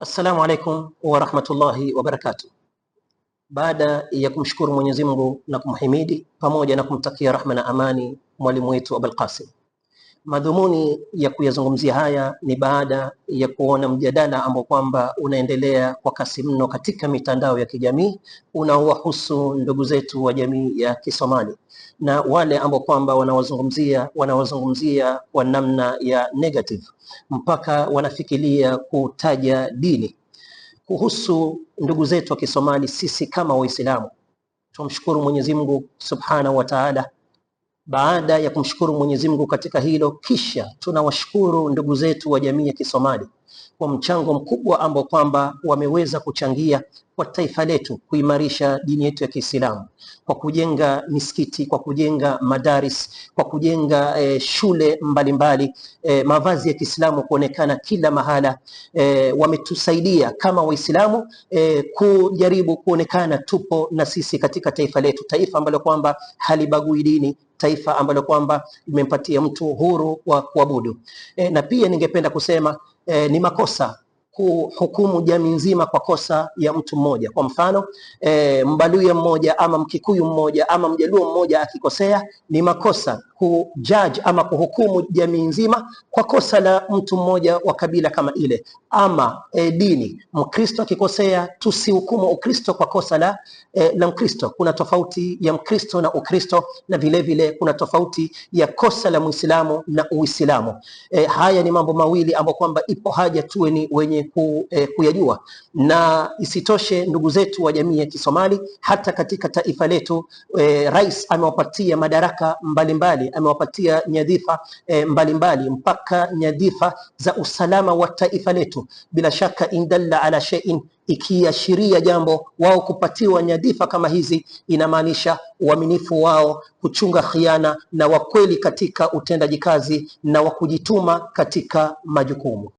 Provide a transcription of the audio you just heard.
Assalamu alaikum wa rahmatullahi wa barakatuh. Baada ya kumshukuru Mwenyezi Mungu na kumhimidi pamoja na kumtakia rahma na amani mwalimu wetu Abul Qasim, madhumuni ya kuyazungumzia haya ni baada ya kuona mjadala ambao kwamba unaendelea kwa kasi mno katika mitandao ya kijamii unaowahusu ndugu zetu wa jamii ya Kisomali, na wale ambao kwamba wanawazungumzia kwa namna ya negative mpaka wanafikiria kutaja dini. Kuhusu ndugu zetu wa Kisomali, sisi kama Waislamu tumshukuru Mwenyezi Mungu Subhanahu wa Ta'ala. Baada ya kumshukuru Mwenyezi Mungu katika hilo, kisha tunawashukuru ndugu zetu wa jamii ya Kisomali kwa mchango mkubwa ambao kwamba wameweza kuchangia kwa taifa letu kuimarisha dini yetu ya Kiislamu, kwa kujenga misikiti, kwa kujenga madaris, kwa kujenga shule mbalimbali, mavazi ya Kiislamu kuonekana kila mahala. Wametusaidia kama Waislamu kujaribu kuonekana tupo na sisi katika taifa letu, taifa ambalo kwamba halibagui dini, taifa ambalo kwamba limempatia mtu uhuru wa kuabudu. Na pia ningependa kusema ni makosa kuhukumu jamii nzima kwa kosa ya mtu mmoja. Kwa mfano Mbaluya mmoja ama Mkikuyu mmoja ama Mjaluo mmoja akikosea, ni makosa kujudge ama kuhukumu jamii nzima kwa kosa la mtu mmoja wa kabila kama ile. Ama dini, Mkristo akikosea, tusihukumu Ukristo kwa kosa la Mkristo. Kuna tofauti ya Mkristo na Ukristo, na vile vile kuna tofauti ya kosa la Muislamu na Uislamu. Haya ni mambo mawili ambayo kwamba ipo haja tuwe ni wenye kuyajua. Na isitoshe, ndugu zetu wa jamii ya Kisomali, hata katika taifa letu rais amewapatia madaraka mbalimbali, amewapatia nyadhifa mbalimbali, mpaka nyadhifa za usalama wa taifa letu. Bila shaka indalla ala shay'in, ikiashiria jambo wao kupatiwa nyadhifa kama hizi, inamaanisha uaminifu wao, kuchunga khiana na wakweli katika utendaji kazi na wakujituma katika majukumu.